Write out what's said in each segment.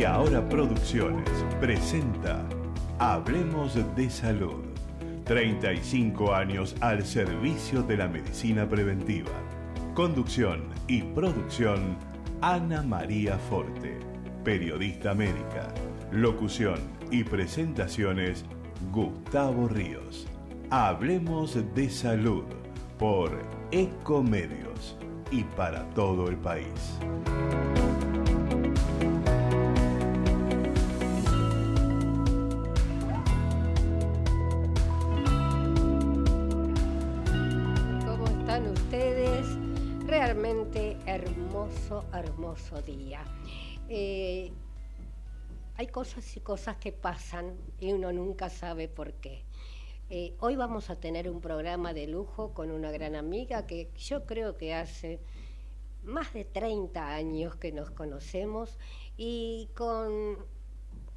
Ahora Producciones presenta Hablemos de Salud. 35 años al servicio de la medicina preventiva. Conducción y producción, Ana María Forte. Periodista médica. Locución y presentaciones, Gustavo Ríos. Hablemos de Salud por Ecomedios y para todo el país. Realmente hermoso día. Hay cosas y cosas que pasan y uno nunca sabe por qué. Hoy vamos a tener un programa de lujo con una gran amiga que yo creo que hace más de 30 años que nos conocemos y con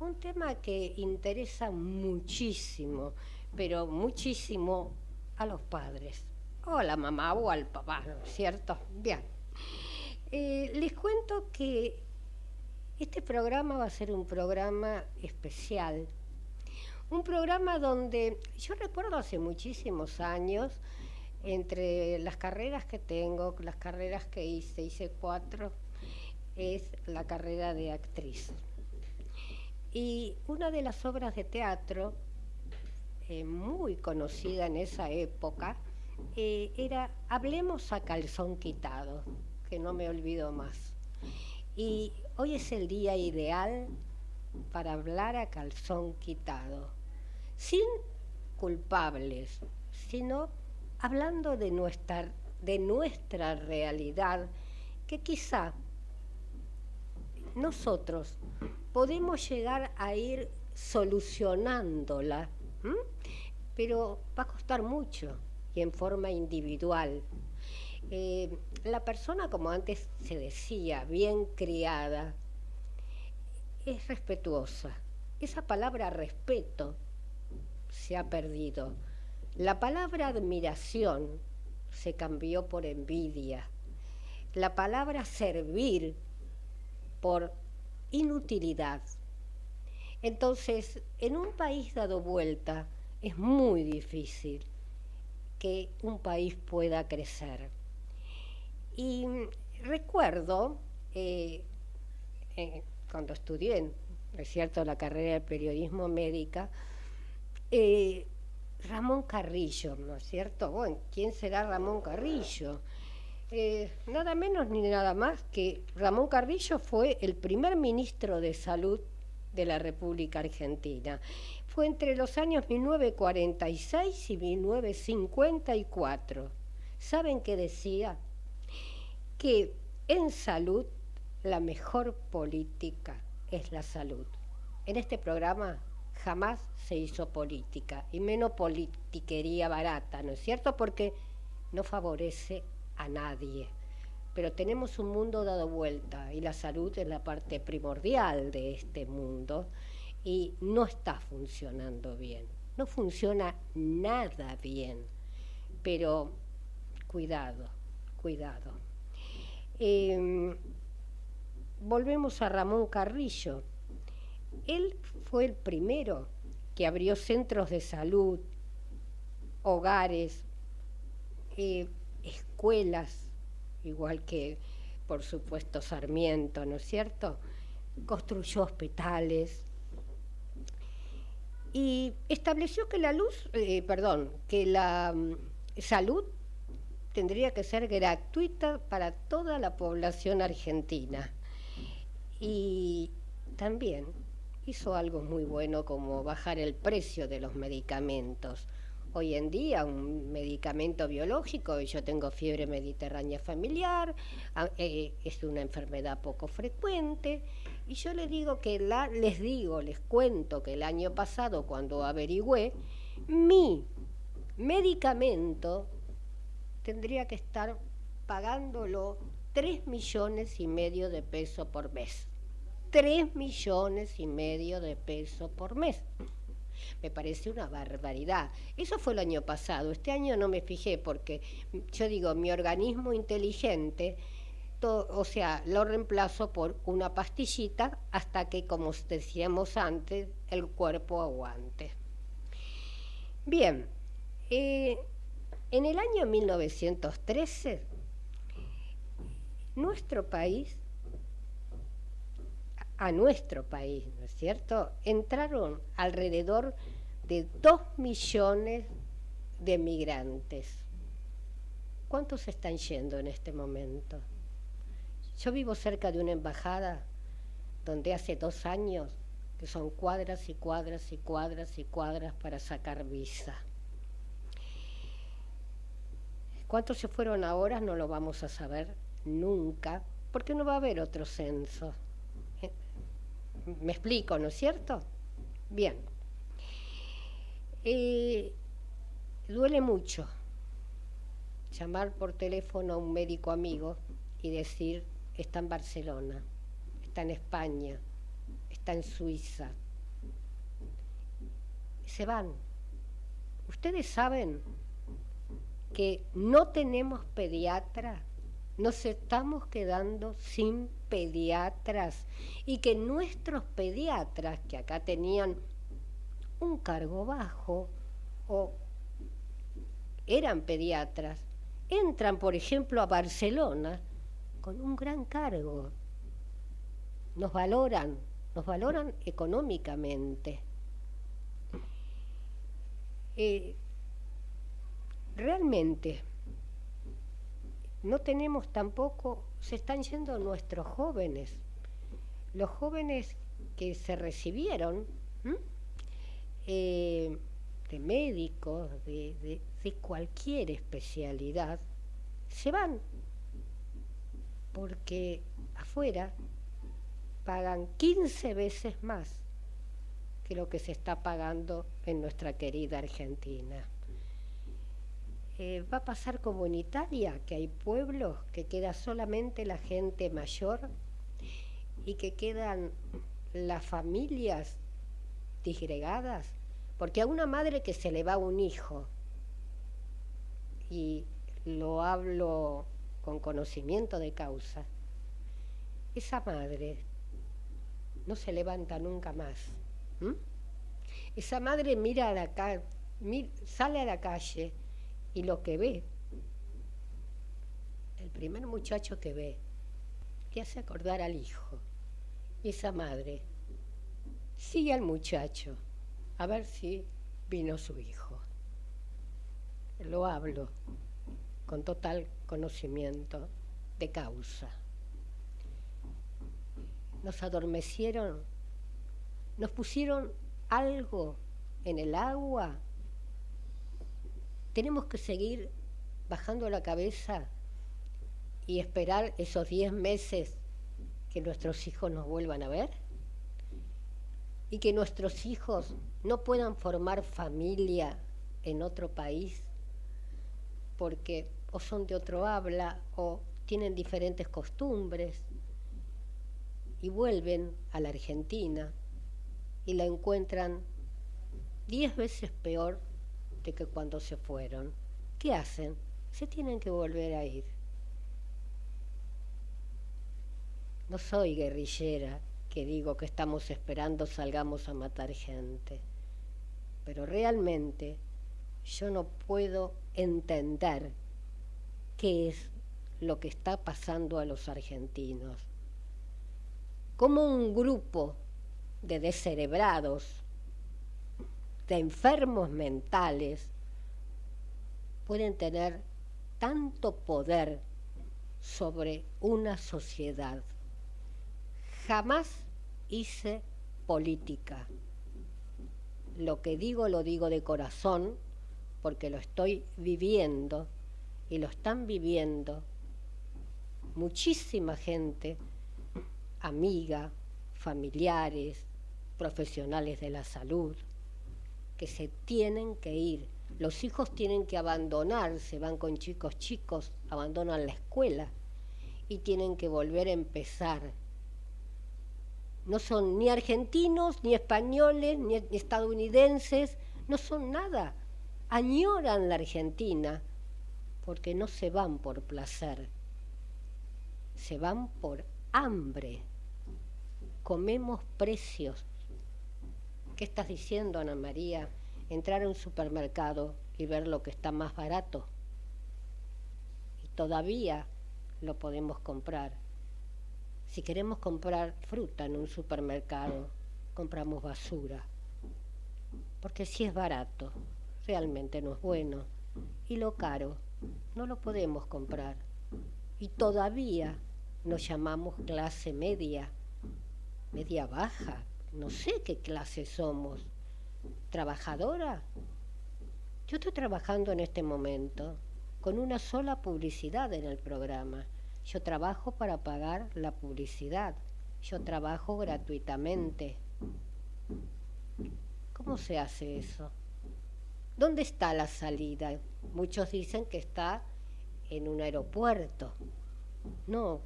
un tema que interesa muchísimo, pero muchísimo a los padres. O a la mamá o al papá, ¿no es cierto? Bien. Les cuento que este programa va a ser un programa especial. Un programa donde yo recuerdo hace muchísimos años, entre las carreras que tengo, las carreras que hice 4, es la carrera de actriz. Y una de las obras de teatro, muy conocida en esa época, era Hablemos a calzón quitado, que no me olvido más. Y hoy es el día ideal para hablar a calzón quitado, sin culpables, sino hablando de nuestra realidad, que quizá nosotros podemos llegar a ir solucionándola, pero va a costar mucho y en forma individual. La persona, como antes se decía, bien criada, es respetuosa. Esa palabra respeto se ha perdido. La palabra admiración se cambió por envidia. La palabra servir por inutilidad. Entonces, en un país dado vuelta, es muy difícil que un país pueda crecer. Y recuerdo, cuando estudié, es cierto, la carrera de periodismo médica, Ramón Carrillo, ¿no es cierto? Bueno, ¿quién será Ramón Carrillo? Nada menos ni nada más que Ramón Carrillo fue el primer ministro de Salud de la República Argentina. Fue entre los años 1946 y 1954. ¿Saben qué decía? Que en salud la mejor política es la salud. En este programa jamás se hizo política, y menos politiquería barata, ¿no es cierto? Porque no favorece a nadie. Pero tenemos un mundo dado vuelta y la salud es la parte primordial de este mundo y no está funcionando bien. No funciona nada bien, pero cuidado. Volvemos a Ramón Carrillo. Él fue el primero que abrió centros de salud, hogares, escuelas, igual que, por supuesto, Sarmiento, ¿no es cierto? Construyó hospitales y estableció que que la salud tendría que ser gratuita para toda la población argentina. Y también hizo algo muy bueno como bajar el precio de los medicamentos. Hoy en día un medicamento biológico, yo tengo fiebre mediterránea familiar, es una enfermedad poco frecuente, y yo les cuento que el año pasado, cuando averigüé, mi medicamento tendría que estar pagándolo 3,5 millones de pesos por mes. 3,5 millones de pesos por mes. Me parece una barbaridad. Eso fue el año pasado. Este año no me fijé porque, yo digo, mi organismo inteligente o sea, lo reemplazo por una pastillita hasta que, como decíamos antes, el cuerpo aguante. Bien, en el año 1913, a nuestro país, ¿no es cierto?, entraron alrededor de 2 millones de migrantes. ¿Cuántos están yendo en este momento? Yo vivo cerca de una embajada donde hace 2 años que son cuadras y cuadras y cuadras y cuadras para sacar visa. ¿Cuántos se fueron ahora? No lo vamos a saber nunca, porque no va a haber otro censo. ¿Me explico, no es cierto? Bien. Duele mucho llamar por teléfono a un médico amigo y decir, está en Barcelona, está en España, está en Suiza. Se van. Ustedes saben que no tenemos pediatra, nos estamos quedando sin pediatras y que nuestros pediatras, que acá tenían un cargo bajo o eran pediatras, entran, por ejemplo, a Barcelona con un gran cargo. Nos valoran económicamente. Realmente no tenemos tampoco, se están yendo nuestros jóvenes, los jóvenes que se recibieron de médicos, de cualquier especialidad, se van porque afuera pagan 15 veces más que lo que se está pagando en nuestra querida Argentina. Va a pasar como en Italia, que hay pueblos que queda solamente la gente mayor y que quedan las familias disgregadas, porque a una madre que se le va un hijo, y lo hablo con conocimiento de causa, esa madre no se levanta nunca más. Esa madre sale a la calle y lo que ve, el primer muchacho que ve, le hace acordar al hijo. Y esa madre sigue al muchacho a ver si vino su hijo. Lo hablo con total conocimiento de causa. Nos adormecieron, nos pusieron algo en el agua. Tenemos que seguir bajando la cabeza y esperar esos 10 meses que nuestros hijos nos vuelvan a ver y que nuestros hijos no puedan formar familia en otro país porque o son de otro habla o tienen diferentes costumbres y vuelven a la Argentina y la encuentran 10 veces peor de que cuando se fueron. ¿Qué hacen? Se tienen que volver a ir. No soy guerrillera que digo que estamos esperando salgamos a matar gente, pero realmente yo no puedo entender qué es lo que está pasando a los argentinos. Cómo un grupo de descerebrados, de enfermos mentales, pueden tener tanto poder sobre una sociedad. Jamás hice política. Lo que digo lo digo de corazón porque lo estoy viviendo y lo están viviendo muchísima gente, amiga, familiares, profesionales de la salud, que se tienen que ir. Los hijos tienen que abandonar, se van con chicos, abandonan la escuela y tienen que volver a empezar. No son ni argentinos, ni españoles, ni estadounidenses, no son nada. Añoran la Argentina porque no se van por placer. se van por hambre. Comemos precios. ¿Qué estás diciendo, Ana María? Entrar a un supermercado y ver lo que está más barato. Y todavía lo podemos comprar. Si queremos comprar fruta en un supermercado, compramos basura. Porque si es barato, realmente no es bueno. Y lo caro, no lo podemos comprar. Y todavía nos llamamos clase media, media baja. No sé qué clase somos. ¿Trabajadora? Yo estoy trabajando en este momento con una sola publicidad en el programa. Yo trabajo para pagar la publicidad. Yo trabajo gratuitamente. ¿Cómo se hace eso? ¿Dónde está la salida? Muchos dicen que está en un aeropuerto. No,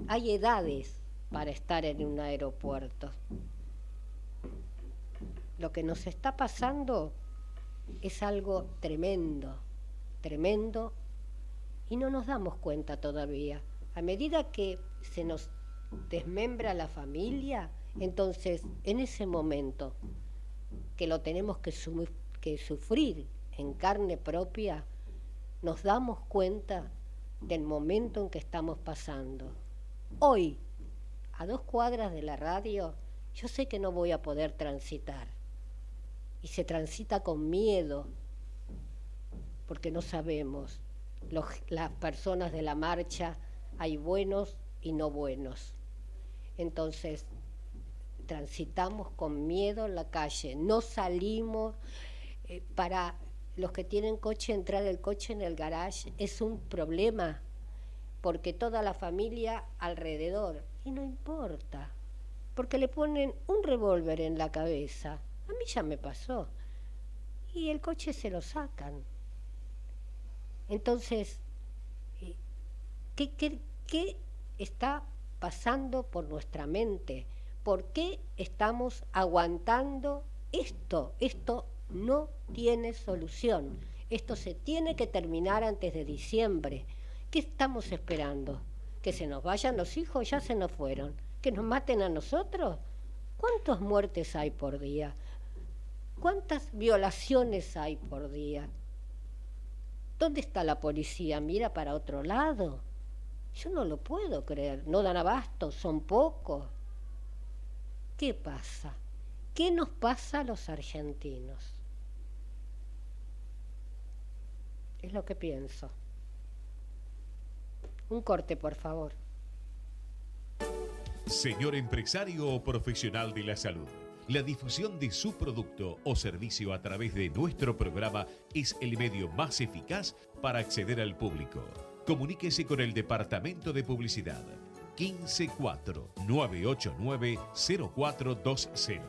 hay edades para estar en un aeropuerto. Lo que nos está pasando es algo tremendo, tremendo, y no nos damos cuenta todavía. A medida que se nos desmembra la familia, entonces en ese momento que lo tenemos que sufrir en carne propia, nos damos cuenta del momento en que estamos pasando. Hoy, a 2 cuadras de la radio, yo sé que no voy a poder transitar. Y se transita con miedo, porque no sabemos. Las personas de la marcha, hay buenos y no buenos. Entonces, transitamos con miedo en la calle, no salimos. Para los que tienen coche, entrar el coche en el garage es un problema, porque toda la familia alrededor, y no importa, porque le ponen un revólver en la cabeza. A mí ya me pasó. Y el coche se lo sacan. Entonces, ¿qué está pasando por nuestra mente? ¿Por qué estamos aguantando esto? Esto no tiene solución. Esto se tiene que terminar antes de diciembre. ¿Qué estamos esperando? ¿Que se nos vayan los hijos? Ya se nos fueron. ¿Que nos maten a nosotros? ¿Cuántas muertes hay por día? ¿Cuántas violaciones hay por día? ¿Dónde está la policía? ¿Mira para otro lado? Yo no lo puedo creer. No dan abasto, son pocos. ¿Qué pasa? ¿Qué nos pasa a los argentinos? Es lo que pienso. Un corte, por favor. Señor empresario o profesional de la salud, la difusión de su producto o servicio a través de nuestro programa es el medio más eficaz para acceder al público. Comuníquese con el Departamento de Publicidad 154-989-0420.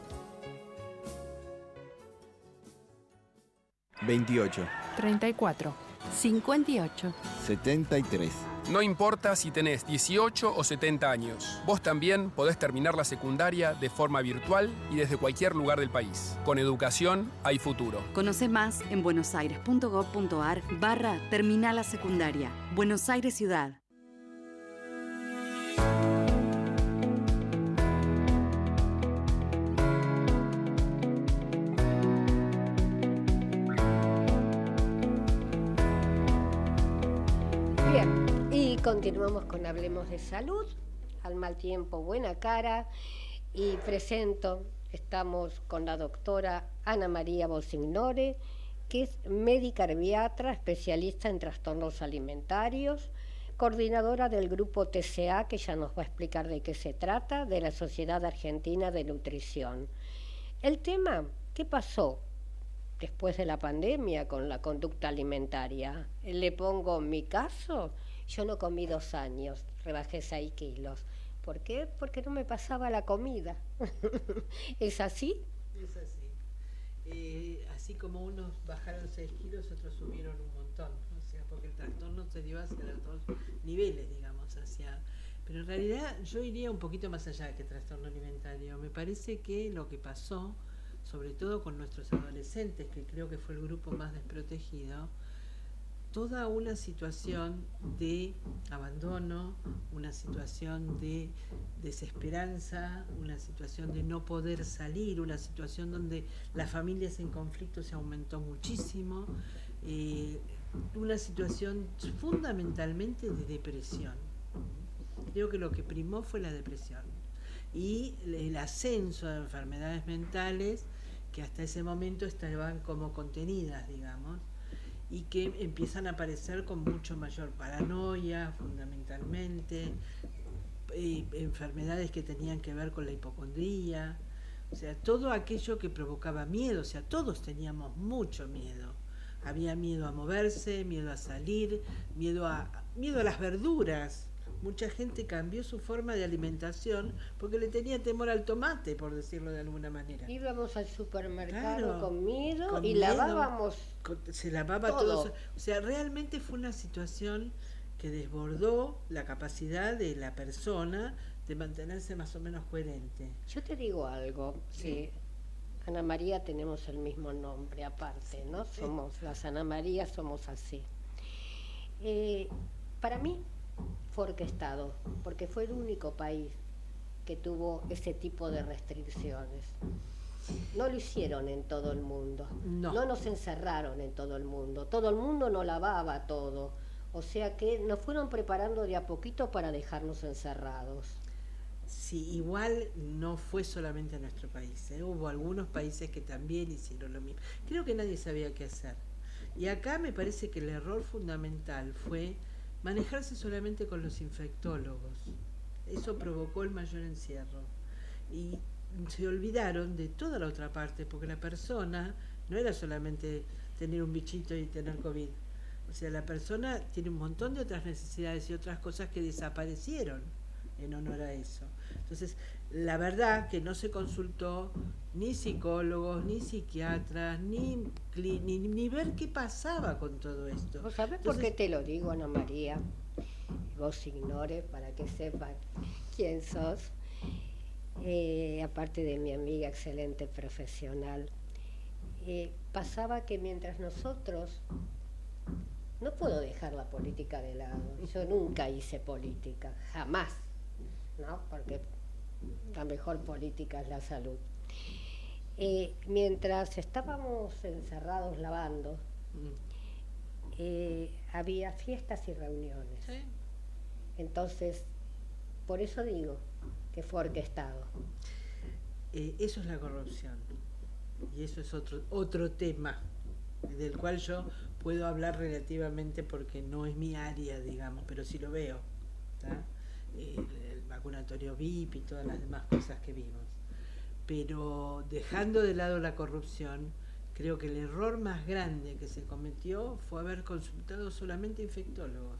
28, 34, 58. 73. No importa si tenés 18 o 70 años, vos también podés terminar la secundaria de forma virtual y desde cualquier lugar del país. Con educación hay futuro. Conoce más en buenosaires.gov.ar/terminal la secundaria. Buenos Aires Ciudad. Continuamos con Hablemos de Salud, al mal tiempo, buena cara, y presento, estamos con la doctora Ana María Bosignore, que es médica herbiatra, especialista en trastornos alimentarios, coordinadora del grupo TCA, que ya nos va a explicar de qué se trata, de la Sociedad Argentina de Nutrición. El tema, ¿qué pasó después de la pandemia con la conducta alimentaria? Le pongo mi caso. Yo no comí 2 años, rebajé 6 kilos. ¿Por qué? Porque no me pasaba la comida. ¿Es así? Es así. Así como unos bajaron 6 kilos, otros subieron un montón. O sea, porque el trastorno se dio hacia los 2 niveles, digamos, hacia... Pero en realidad yo iría un poquito más allá que trastorno alimentario. Me parece que lo que pasó, sobre todo con nuestros adolescentes, que creo que fue el grupo más desprotegido, toda una situación de abandono, una situación de desesperanza, una situación de no poder salir, una situación donde las familias en conflicto se aumentó muchísimo, una situación fundamentalmente de depresión. Creo que lo que primó fue la depresión y el ascenso de enfermedades mentales que hasta ese momento estaban como contenidas, digamos, y que empiezan a aparecer con mucho mayor paranoia, fundamentalmente, enfermedades que tenían que ver con la hipocondría, o sea, todo aquello que provocaba miedo, o sea, todos teníamos mucho miedo. Había miedo a moverse, miedo a salir, miedo a las verduras. Mucha gente cambió su forma de alimentación porque le tenía temor al tomate, por decirlo de alguna manera. Íbamos al supermercado Claro, con miedo con y miedo, lavábamos. se lavaba todo. O sea, realmente fue una situación que desbordó la capacidad de la persona de mantenerse más o menos coherente. Yo te digo algo, sí. Ana María tenemos el mismo nombre aparte, ¿no? Sí. Somos las Ana María, somos así. Para mí fue orquestado, porque fue el único país que tuvo ese tipo de restricciones. No lo hicieron en todo el mundo, No. no nos encerraron en todo el mundo no lavaba todo, o sea que nos fueron preparando de a poquito para dejarnos encerrados. Sí, igual no fue solamente en nuestro país, ¿eh? Hubo algunos países que también hicieron lo mismo. Creo que nadie sabía qué hacer. Y acá me parece que el error fundamental fue manejarse solamente con los infectólogos. Eso provocó el mayor encierro. Y se olvidaron de toda la otra parte, porque la persona no era solamente tener un bichito y tener COVID. O sea, la persona tiene un montón de otras necesidades y otras cosas que desaparecieron en honor a eso. Entonces, la verdad que no se consultó ni psicólogos, ni psiquiatras, ni ver qué pasaba con todo esto. ¿Vos sabés por qué te lo digo, Ana María? Vos ignores para que sepan quién sos. Aparte de mi amiga excelente profesional, pasaba que mientras nosotros, no puedo dejar la política de lado, yo nunca hice política, jamás, ¿no? Porque la mejor política es la salud. Mientras estábamos encerrados lavando, había fiestas y reuniones. ¿Sí? Entonces, por eso digo que fue orquestado. Eso es la corrupción. Y eso es otro tema del cual yo puedo hablar relativamente porque no es mi área, digamos, pero sí lo veo, ¿tá? El vacunatorio VIP y todas las demás cosas que vimos. Pero dejando de lado la corrupción, creo que el error más grande que se cometió fue haber consultado solamente infectólogos,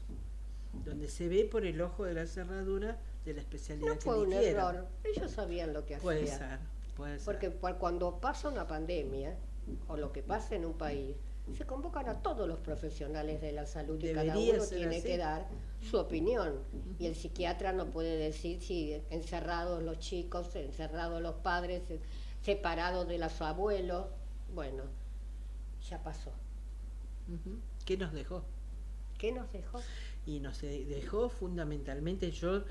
donde se ve por el ojo de la cerradura de la especialidad No fue que un eligieron. error, ellos sabían lo que Puede hacían. ser, puede ser. Porque cuando pasa una pandemia, o lo que pasa en un país, se convocan a todos los profesionales de la salud y cada Debería uno ser tiene así. que dar su opinión. Y el psiquiatra no puede decir si encerrados los chicos, encerrados los padres, separados de los abuelos. Bueno, ya pasó. ¿Qué nos dejó? ¿Qué nos dejó? Y nos dejó fundamentalmente, yo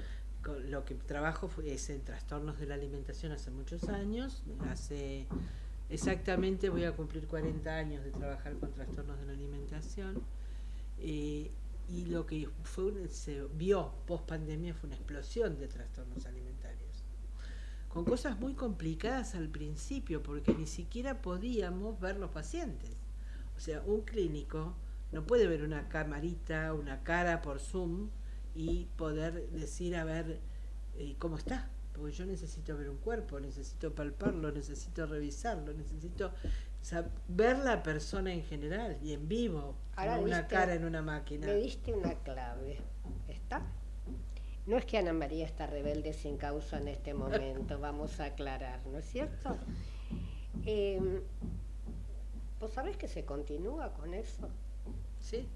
con lo que trabajo es en trastornos de la alimentación hace muchos años, hace exactamente voy a cumplir 40 años de trabajar con trastornos de la alimentación, y lo que se vio post pandemia fue una explosión de trastornos alimentarios, con cosas muy complicadas al principio, porque ni siquiera podíamos ver los pacientes. O sea, un clínico no puede ver una camarita, una cara por Zoom y poder decir, a ver, ¿cómo está? Porque yo necesito ver un cuerpo, necesito palparlo, necesito revisarlo, necesito ver la persona en general y en vivo, Ahora no una diste- cara en una máquina. Me diste una clave. ¿Está? No es que Ana María está rebelde sin causa en este momento, vamos a aclarar, ¿no es cierto? ¿Vos sabés que se continúa con eso? ¿Sí?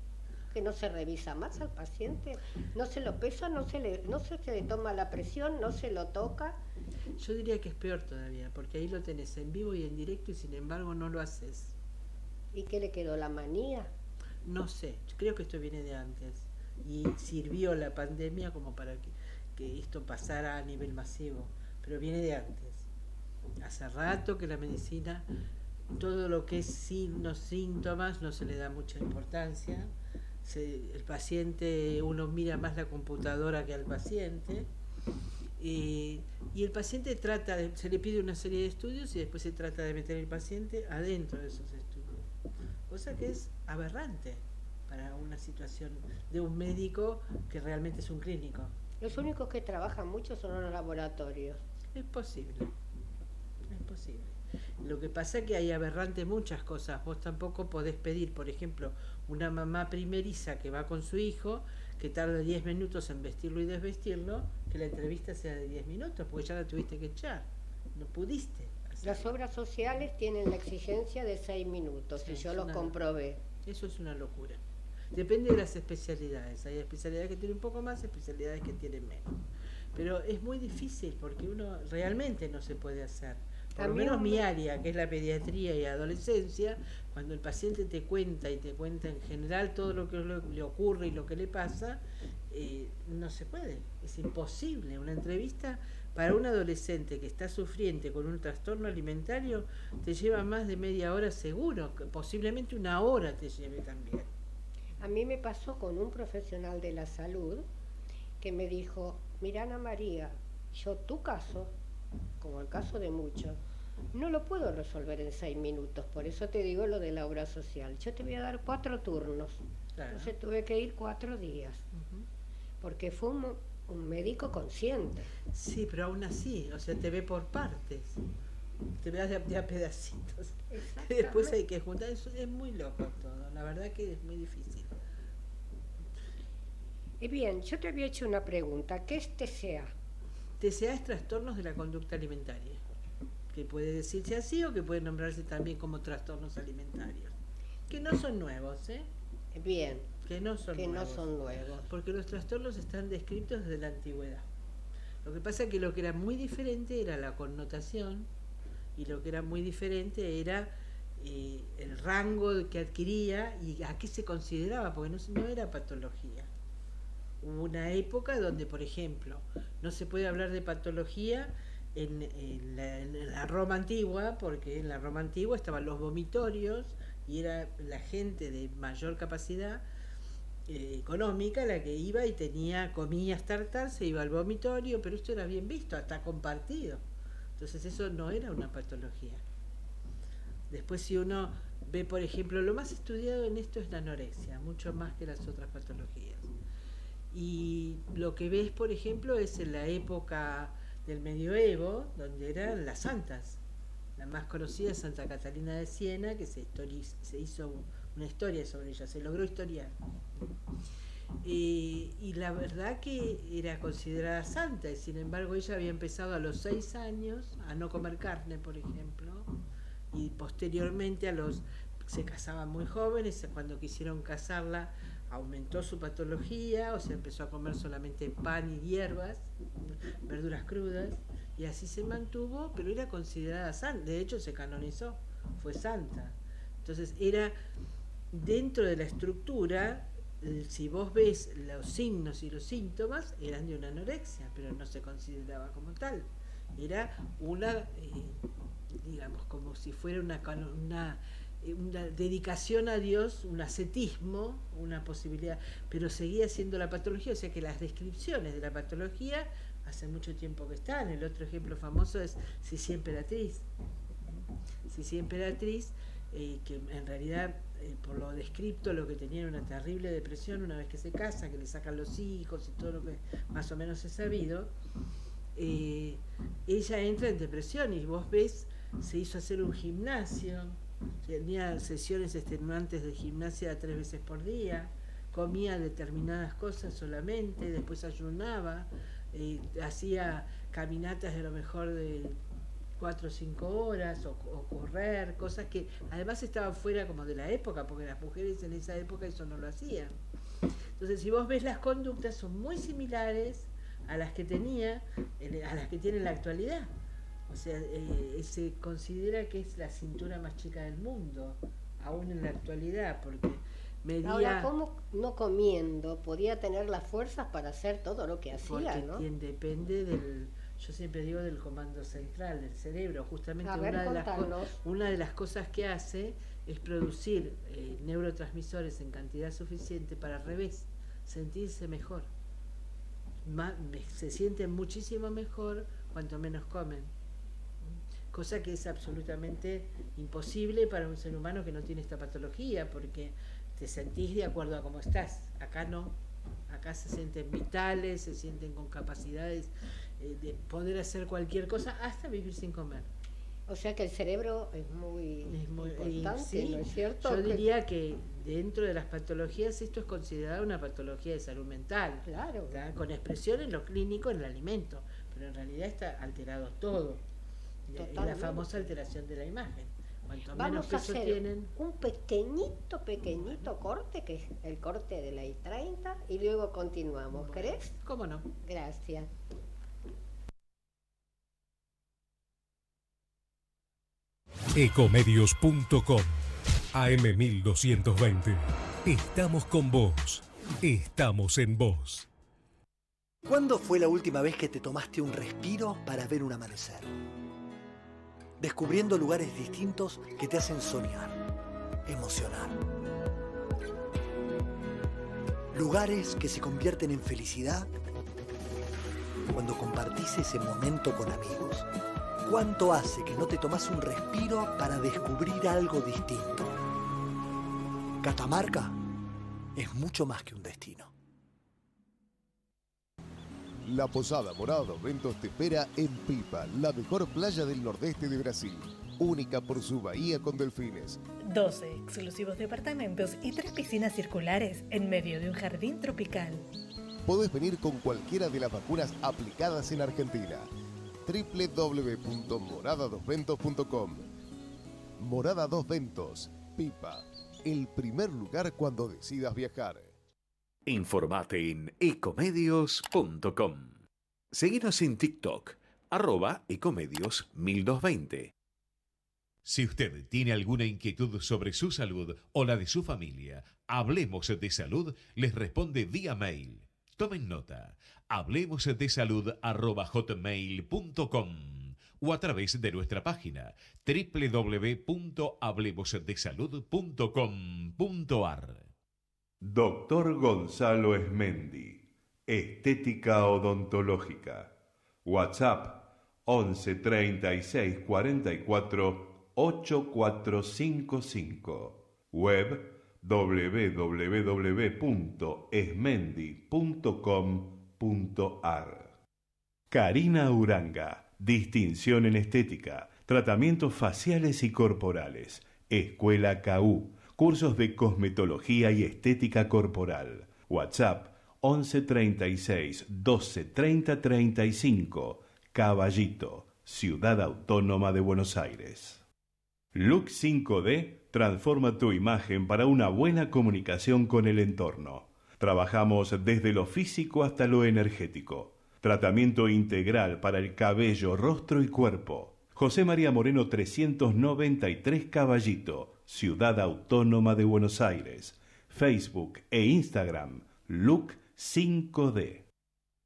Que no se revisa más al paciente, no se lo pesa, no se le toma la presión, no se lo toca. Yo diría que es peor todavía, porque ahí lo tenés en vivo y en directo y sin embargo no lo haces. ¿Y qué le quedó? ¿La manía? No sé, creo que esto viene de antes y sirvió la pandemia como para que esto pasara a nivel masivo, pero viene de antes. Hace rato que la medicina, todo lo que es signos, síntomas, no se le da mucha importancia. El paciente, uno mira más la computadora que al paciente. Y el paciente se le pide una serie de estudios y después se trata de meter el paciente adentro de esos estudios. Cosa que es aberrante para una situación de un médico que realmente es un clínico. Los únicos que trabajan mucho son los laboratorios. Es posible. Lo que pasa es que hay aberrante muchas cosas. Vos tampoco podés pedir, por ejemplo, una mamá primeriza que va con su hijo, que tarda 10 minutos en vestirlo y desvestirlo, que la entrevista sea de 10 minutos, porque ya la tuviste que echar. No pudiste hacerlo. Las obras sociales tienen la exigencia de 6 minutos, Sí, y yo lo comprobé. Eso es una locura. Depende de las especialidades. Hay especialidades que tienen un poco más, especialidades que tienen menos. Pero es muy difícil porque uno realmente no se puede hacer. Por lo menos mi área, que es la pediatría y adolescencia, cuando el paciente te cuenta en general todo lo que le ocurre y lo que le pasa, no se puede, es imposible. Una entrevista para un adolescente que está sufriente con un trastorno alimentario te lleva más de media hora seguro, posiblemente una hora te lleve también. A mí me pasó con un profesional de la salud que me dijo: mira, Ana María, yo tu caso, como el caso de muchos, no lo puedo resolver en 6 minutos, por eso te digo lo de la obra social. Yo te voy a dar 4 turnos. Claro. Entonces tuve que ir 4 días, porque fue un médico consciente. Sí, pero aún así, o sea, te ve por partes, te ve de a pedacitos. Después hay que juntar, eso es muy loco todo, la verdad que es muy difícil. Bien, yo te había hecho una pregunta, ¿qué es TCA? TCA es trastornos de la conducta alimentaria, que puede decirse así o que puede nombrarse también como trastornos alimentarios, que no son nuevos, Bien, que no son nuevos, porque los trastornos están descritos desde la antigüedad. Lo que pasa es que lo que era muy diferente era la connotación, y lo que era muy diferente era el rango que adquiría y a qué se consideraba, porque no era patología. Hubo una época donde, por ejemplo, no se puede hablar de patología en la Roma antigua, porque en la Roma antigua estaban los vomitorios y era la gente de mayor capacidad económica la que iba y comía hasta hartarse, iba al vomitorio, pero esto era bien visto, hasta compartido. Entonces eso no era una patología. Después, si uno ve, por ejemplo, lo más estudiado en esto es la anorexia, mucho más que las otras patologías. Y lo que ves, por ejemplo, es en la época del medioevo, donde eran las santas. La más conocida es Santa Catalina de Siena, que se hizo una historia sobre ella, se logró historiar. Y la verdad que era considerada santa, y sin embargo ella había empezado a los 6 años a no comer carne, por ejemplo, y posteriormente se casaban muy jóvenes, cuando quisieron casarla aumentó su patología, o sea, empezó a comer solamente pan y hierbas, verduras crudas, y así se mantuvo, pero era considerada santa, de hecho se canonizó, fue santa. Entonces era dentro de la estructura, si vos ves los signos y los síntomas, eran de una anorexia, pero no se consideraba como tal. Era una, digamos, como si fuera una dedicación a Dios, un ascetismo, una posibilidad, pero seguía siendo la patología, o sea que las descripciones de la patología hace mucho tiempo que están. El otro ejemplo famoso es Sisi Emperatriz. Sisi Emperatriz, que en realidad, por lo descripto, lo que tenía era una terrible depresión una vez que se casa, que le sacan los hijos y todo lo que más o menos es sabido. Ella entra en depresión y vos ves, se hizo hacer un gimnasio, tenía sesiones extenuantes de gimnasia 3 veces por día, comía determinadas cosas solamente, después ayunaba, hacía caminatas de lo mejor de 4 o 5 horas, o correr, cosas que además estaban fuera como de la época, porque las mujeres en esa época eso no lo hacían. Entonces, si vos ves las conductas, son muy similares a las que tiene en la actualidad. O sea, se considera que es la cintura más chica del mundo, aún en la actualidad, porque Ahora, ¿cómo no comiendo podía tener las fuerzas para hacer todo lo que hacía? Porque ¿no? Depende del, yo siempre digo, del comando central, del cerebro. Justamente una de las cosas que hace es producir neurotransmisores en cantidad suficiente para, al revés, sentirse mejor. Se sienten muchísimo mejor cuanto menos comen. Cosa que es absolutamente imposible para un ser humano que no tiene esta patología, porque te sentís de acuerdo a cómo estás. Acá no. Acá se sienten vitales, se sienten con capacidades de poder hacer cualquier cosa, hasta vivir sin comer. O sea que el cerebro es muy importante, sí, ¿no es cierto? Yo diría que dentro de las patologías esto es considerado una patología de salud mental. Claro. ¿Tá? Con expresión en lo clínico, en el alimento, pero en realidad está alterado todo. Es la famosa alteración de la imagen. Cuanto menos peso tienen. Un pequeñito corte, que es el corte de la I30, y luego continuamos. ¿Querés? ¿Cómo no? Gracias. Ecomedios.com AM1220. Estamos con vos. Estamos en vos. ¿Cuándo fue la última vez que te tomaste un respiro para ver un amanecer? Descubriendo lugares distintos que te hacen soñar, emocionar. Lugares que se convierten en felicidad cuando compartís ese momento con amigos. ¿Cuánto hace que no te tomás un respiro para descubrir algo distinto? Catamarca es mucho más que un destino. La Posada Morada dos Ventos te espera en Pipa, la mejor playa del nordeste de Brasil. Única por su bahía con delfines. 12 exclusivos departamentos y 3 piscinas circulares en medio de un jardín tropical. Podés venir con cualquiera de las vacunas aplicadas en Argentina. www.moradadosventos.com. Morada Dos Ventos, Pipa, el primer lugar cuando decidas viajar. Informate en ecomedios.com. Seguinos en TikTok, @ecomedios1220. Si usted tiene alguna inquietud sobre su salud o la de su familia, Hablemos de Salud les responde vía mail. Tomen nota, hablemosdesalud@hotmail.com o a través de nuestra página www.hablemosdesalud.com.ar. Doctor Gonzalo Esmendi, Estética Odontológica. WhatsApp 11 36 44 8455. Web www.esmendi.com.ar. Karina Uranga, distinción en estética, tratamientos faciales y corporales. Escuela KU, cursos de cosmetología y estética corporal. WhatsApp 11 36 12 30 35. Caballito, Ciudad Autónoma de Buenos Aires. Look 5D transforma tu imagen para una buena comunicación con el entorno. Trabajamos desde lo físico hasta lo energético. Tratamiento integral para el cabello, rostro y cuerpo. José María Moreno 393 Caballito, Ciudad Autónoma de Buenos Aires. Facebook e Instagram, Look 5D.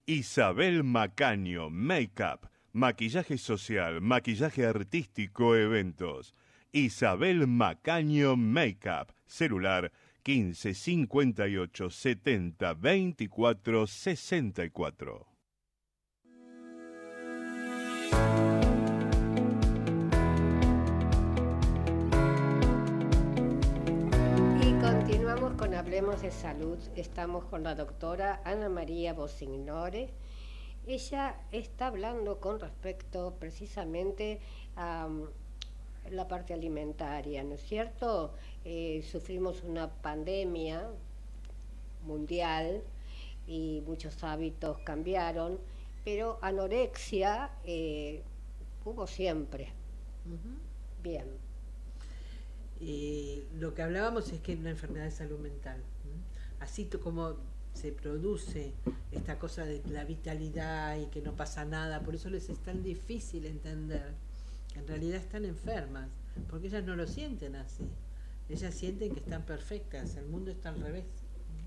Isabel Macaño, Makeup, maquillaje social, maquillaje artístico, eventos. Isabel Macaño Makeup, celular 15 58 70 24 64. Y continuamos con Hablemos de Salud. Estamos con la doctora Ana María Bosignore. Ella está hablando con respecto precisamente a la parte alimentaria, ¿no es cierto? Sufrimos una pandemia mundial y muchos hábitos cambiaron, pero anorexia hubo siempre. Bien. Lo que hablábamos es que es una enfermedad de salud mental. Así como se produce esta cosa de la vitalidad y que no pasa nada, por eso les es tan difícil entender que en realidad están enfermas, porque ellas no lo sienten así. Ellas sienten que están perfectas, el mundo está al revés.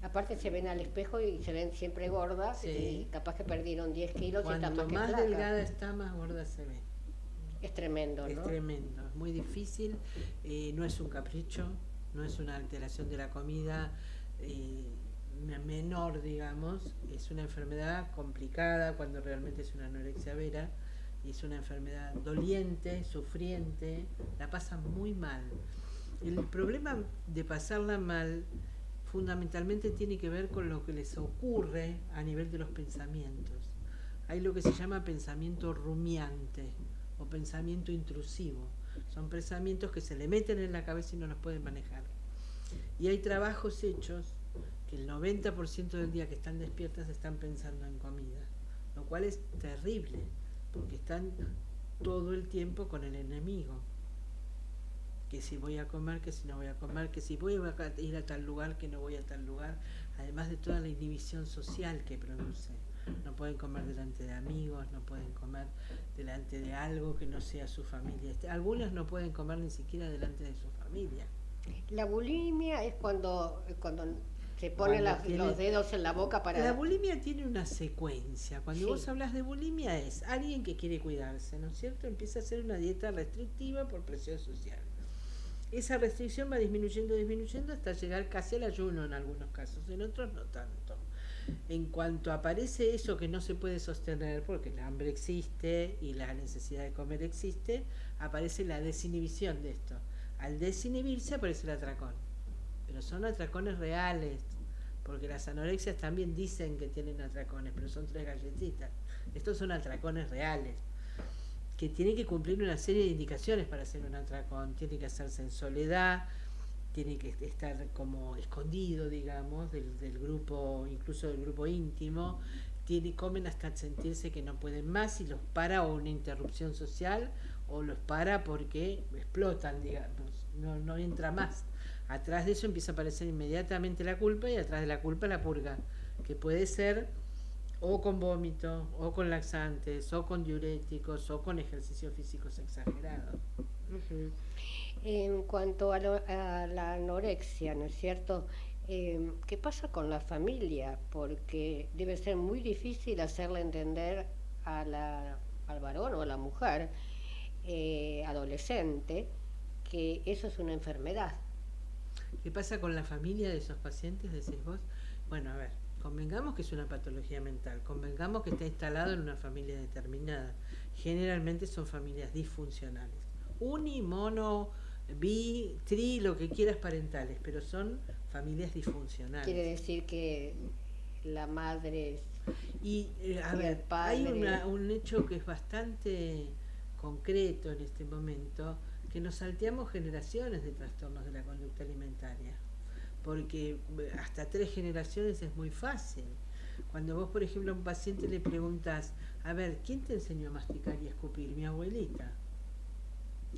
Aparte se ven al espejo y se ven siempre gordas, y capaz que perdieron 10 kilos y están Cuanto más más delgada está, más gorda se ve. Es tremendo, ¿no? Es tremendo, es muy difícil, no es un capricho, no es una alteración de la comida menor, digamos, es una enfermedad complicada cuando realmente es una anorexia vera, y es una enfermedad doliente, sufriente, la pasan muy mal. El problema de pasarla mal fundamentalmente tiene que ver con lo que les ocurre a nivel de los pensamientos. Hay lo que se llama pensamiento rumiante o pensamiento intrusivo. Son pensamientos que se le meten en la cabeza y no los pueden manejar. Y hay trabajos hechos que el 90% del día que están despiertas están pensando en comida, lo cual es terrible, porque están todo el tiempo con el enemigo. Que si voy a comer, que si no voy a comer, que si voy a ir a tal lugar, que no voy a tal lugar, además de toda la inhibición social que produce. No pueden comer delante de amigos, no pueden comer delante de algo que no sea su familia. Algunas no pueden comer ni siquiera delante de su familia. La bulimia es cuando se ponen los dedos en la boca para... La bulimia tiene una secuencia. Cuando vos hablas de bulimia es alguien que quiere cuidarse, ¿no es cierto? Empieza a hacer una dieta restrictiva por presión social. Esa restricción va disminuyendo hasta llegar casi al ayuno en algunos casos, en otros no tanto. En cuanto aparece eso que no se puede sostener, porque el hambre existe y la necesidad de comer existe, aparece la desinhibición de esto. Al desinhibirse aparece el atracón. Pero son atracones reales, porque las anorexias también dicen que tienen atracones, pero son 3 galletitas. Estos son atracones reales, que tiene que cumplir una serie de indicaciones para hacer un atracón. Tiene que hacerse en soledad, tiene que estar como escondido, digamos, del grupo, incluso del grupo íntimo. Comen hasta sentirse que no pueden más y los para o una interrupción social o los para porque explotan, digamos, no entra más. Atrás de eso empieza a aparecer inmediatamente la culpa y atrás de la culpa la purga, que puede ser o con vómito, o con laxantes, o con diuréticos, o con ejercicios físicos exagerados. Uh-huh. En cuanto a la anorexia, ¿no es cierto? ¿Qué pasa con la familia? Porque debe ser muy difícil hacerle entender al varón o a la mujer adolescente que eso es una enfermedad. ¿Qué pasa con la familia de esos pacientes, decís vos? Bueno, a ver, convengamos que es una patología mental, convengamos que está instalado en una familia determinada. Generalmente son familias disfuncionales. Uni, mono, bi, tri, lo que quieras parentales, pero son familias disfuncionales. Quiere decir que la madre y a ver, hay un hecho que es bastante concreto en este momento, que nos salteamos generaciones de trastornos de la conducta alimentaria, porque hasta 3 generaciones es muy fácil. Cuando vos, por ejemplo, a un paciente le preguntas, a ver, ¿quién te enseñó a masticar y a escupir? Mi abuelita.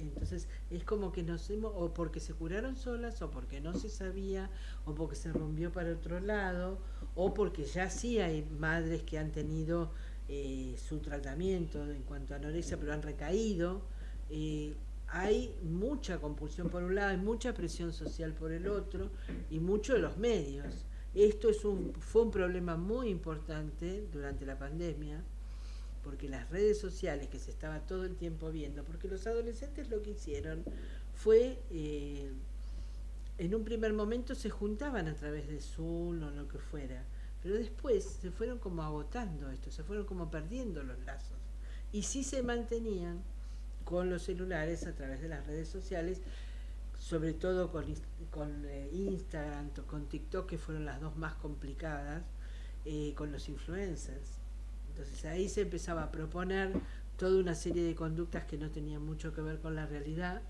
Entonces es como que nos hemos, o porque se curaron solas, o porque no se sabía, o porque se rompió para otro lado, o porque ya sí hay madres que han tenido su tratamiento en cuanto a anorexia, pero han recaído. Hay mucha compulsión por un lado, hay mucha presión social por el otro, y mucho de los medios. Esto fue un problema muy importante durante la pandemia, porque las redes sociales que se estaba todo el tiempo viendo, porque los adolescentes lo que hicieron fue, en un primer momento se juntaban a través de Zoom o lo que fuera, pero después se fueron como agotando esto, se fueron como perdiendo los lazos, y sí se mantenían con los celulares a través de las redes sociales, sobre todo con Instagram, con TikTok, que fueron las dos más complicadas, con los influencers. Entonces ahí se empezaba a proponer toda una serie de conductas que no tenían mucho que ver con la realidad,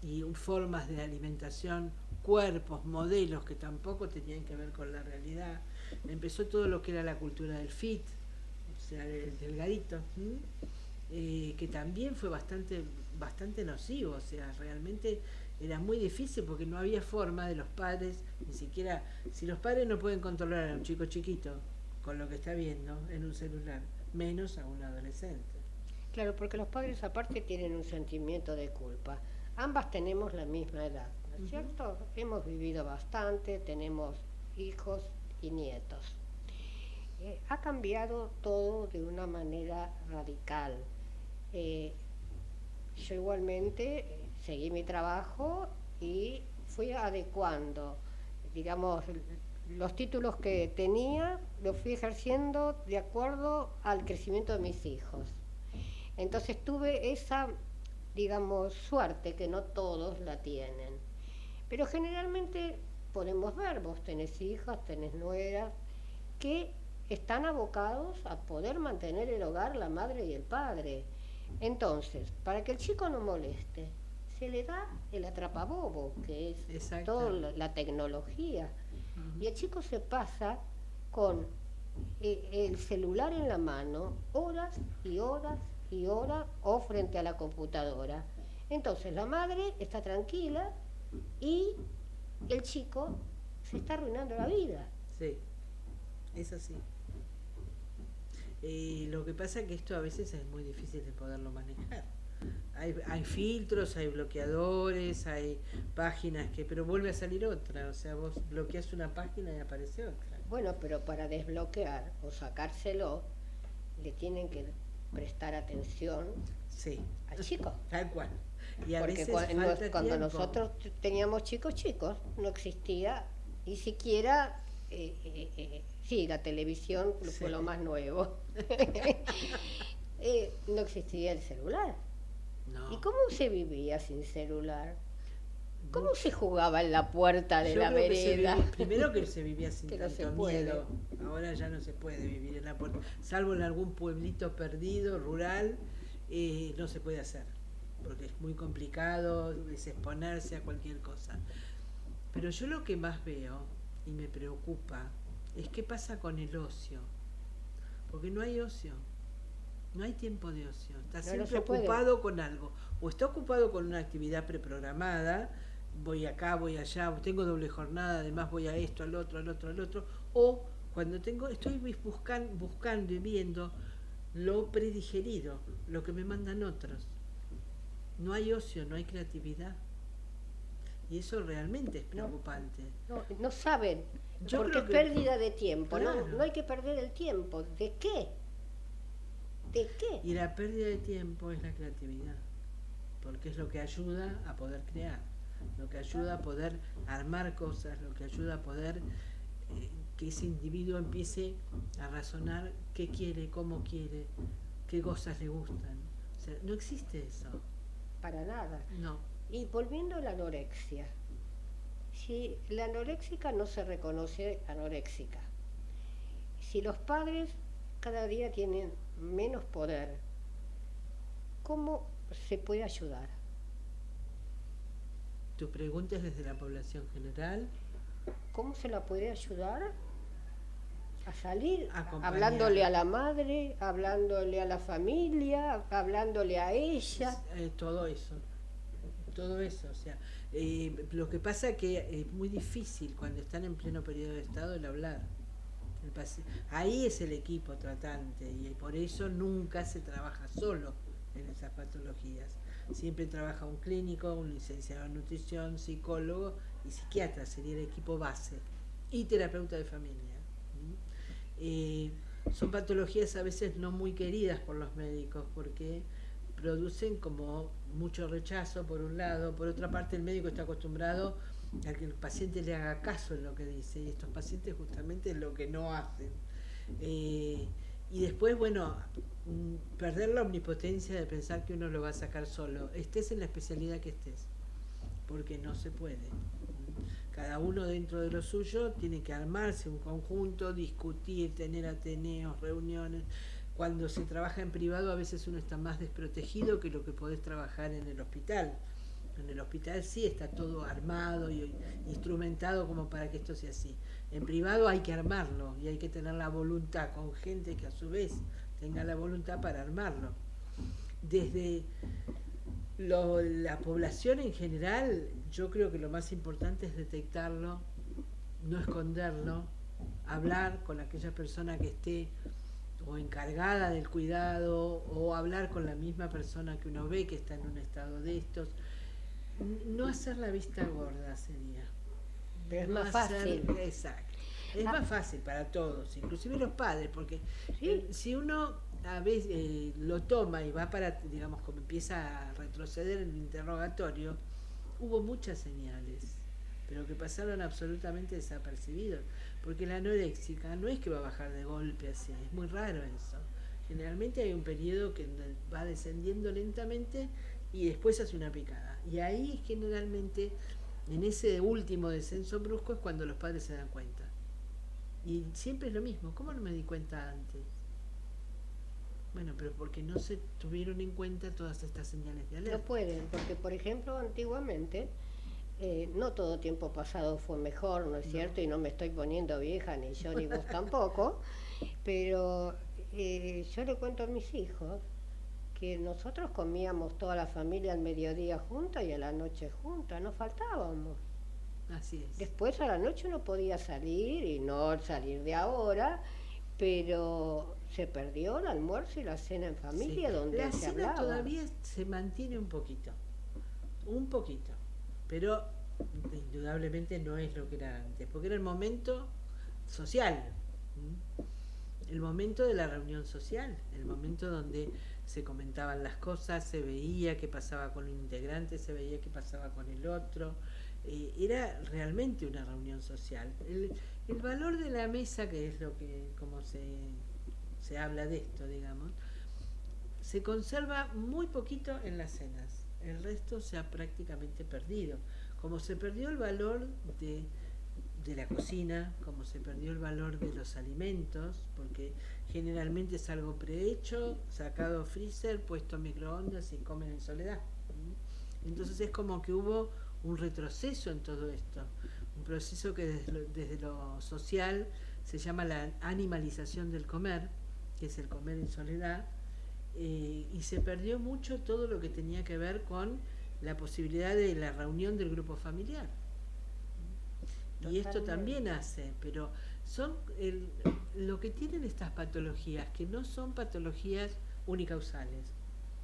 y formas de alimentación, cuerpos, modelos que tampoco tenían que ver con la realidad. Empezó todo lo que era la cultura del fit, o sea, el delgadito, que también fue bastante nocivo. O sea, realmente era muy difícil porque no había forma de los padres, ni siquiera, si los padres no pueden controlar a un chico chiquito con lo que está viendo en un celular, menos a un adolescente. Claro, porque los padres aparte tienen un sentimiento de culpa. Ambas tenemos la misma edad, ¿no ¿no es cierto? Hemos vivido bastante, tenemos hijos y nietos. Ha cambiado todo de una manera radical. Yo igualmente seguí mi trabajo y fui adecuando, digamos, los títulos que tenía, los fui ejerciendo de acuerdo al crecimiento de mis hijos. Entonces tuve esa, digamos, suerte que no todos la tienen. Pero generalmente podemos ver, vos tenés hijas, tenés nueras, que están abocados a poder mantener el hogar, la madre y el padre. Entonces, para que el chico no moleste, se le da el atrapabobo, que es toda la tecnología. Y el chico se pasa con el celular en la mano horas y horas y horas o frente a la computadora. Entonces la madre está tranquila y el chico se está arruinando la vida. Sí, es así. Lo que pasa es que esto a veces es muy difícil de poderlo manejar. Hay filtros, hay bloqueadores, hay páginas pero vuelve a salir otra. O sea, vos bloqueas una página y aparece otra. Bueno, pero para desbloquear o sacárselo, le tienen que prestar atención al chico. Tal cual. Y a porque veces cuando nosotros teníamos chicos, no existía ni siquiera... sí, la televisión fue lo más nuevo. No existía el celular. No. ¿Y cómo se vivía sin celular? ¿Cómo se jugaba en la puerta de la vereda? Primero que se vivía sin tanto miedo. Ahora ya no se puede vivir en la puerta. Salvo en algún pueblito perdido, rural, no se puede hacer. Porque es muy complicado, es exponerse a cualquier cosa. Pero yo lo que más veo y me preocupa es qué pasa con el ocio. Porque no hay ocio. No hay tiempo de ocio, está siempre ocupado con algo, o está ocupado con una actividad preprogramada, voy acá, voy allá, tengo doble jornada, además voy a esto, al otro, o cuando estoy buscando y viendo lo predigerido, lo que me mandan otros. No hay ocio, no hay creatividad. Y eso realmente es preocupante. No saben, porque es pérdida de tiempo, claro. No hay que perder el tiempo. ¿De qué? ¿De qué? Y la pérdida de tiempo es la creatividad, porque es lo que ayuda a poder crear, lo que ayuda a poder armar cosas, lo que ayuda a poder que ese individuo empiece a razonar qué quiere, cómo quiere, qué cosas le gustan. O sea, no existe eso. Para nada. No. Y volviendo a la anorexia, si la anoréxica no se reconoce anoréxica, si los padres cada día tienen menos poder, ¿cómo se puede ayudar? ¿Tu pregunta es desde la población general? ¿Cómo se la puede ayudar a salir? Hablándole a la madre, hablándole a la familia, hablándole a ella. Todo eso, o sea, lo que pasa es que es muy difícil cuando están en pleno periodo de estado el hablar. Ahí es el equipo tratante y por eso nunca se trabaja solo en esas patologías. Siempre trabaja un clínico, un licenciado en nutrición, psicólogo y psiquiatra, sería el equipo base, y terapeuta de familia. Son patologías a veces no muy queridas por los médicos porque producen como mucho rechazo por un lado, por otra parte el médico está acostumbrado a que el paciente le haga caso en lo que dice, y estos pacientes justamente es lo que no hacen. Y después, bueno, perder la omnipotencia de pensar que uno lo va a sacar solo, estés en la especialidad que estés, porque no se puede. Cada uno dentro de lo suyo tiene que armarse un conjunto, discutir, tener ateneos, reuniones. Cuando se trabaja en privado a veces uno está más desprotegido que lo que podés trabajar en el hospital. En el hospital sí está todo armado y instrumentado como para que esto sea así. En privado hay que armarlo y hay que tener la voluntad con gente que a su vez tenga la voluntad para armarlo. Desde la población en general, yo creo que lo más importante es detectarlo, no esconderlo, hablar con aquella persona que esté o encargada del cuidado, o hablar con la misma persona que uno ve que está en un estado de estos. No hacer la vista gorda sería. Pero es No más hacer- fácil. Exacto. Es más fácil para todos, inclusive los padres, porque si uno a veces lo toma y va para, digamos, como empieza a retroceder en el interrogatorio, hubo muchas señales, pero que pasaron absolutamente desapercibidos, porque la anoréxica no es que va a bajar de golpe así, es muy raro eso. Generalmente hay un periodo que va descendiendo lentamente y después hace una picada. Y ahí generalmente, en ese último descenso brusco, es cuando los padres se dan cuenta. Y siempre es lo mismo, ¿cómo no me di cuenta antes? Bueno, pero porque no se tuvieron en cuenta todas estas señales de alerta. No pueden, porque por ejemplo antiguamente no todo tiempo pasado fue mejor, ¿no es cierto? Y no me estoy poniendo vieja, ni yo ni vos tampoco, pero yo le cuento a mis hijos que nosotros comíamos toda la familia al mediodía junta y a la noche junta, no faltábamos. Así es. Después a la noche uno podía salir y no salir de ahora, pero se perdió el almuerzo y la cena en familia, Sí. donde La se cena hablaba. todavía se mantiene un poquito, pero indudablemente no es lo que era antes, porque era el momento social, el momento de la reunión social, el momento donde se comentaban las cosas, se veía qué pasaba con un integrante, se veía qué pasaba con el otro. Era realmente una reunión social. El valor de la mesa, que es lo que, como se habla de esto, digamos, se conserva muy poquito en las cenas. El resto se ha prácticamente perdido. Como se perdió el valor de la cocina, como se perdió el valor de los alimentos, porque generalmente es algo prehecho, sacado freezer, puesto en microondas y comen en soledad. Entonces es como que hubo un retroceso en todo esto, un proceso que desde lo social se llama la animalización del comer, que es el comer en soledad, y se perdió mucho todo lo que tenía que ver con la posibilidad de la reunión del grupo familiar. Y esto también hace, pero son lo que tienen estas patologías, que no son patologías unicausales,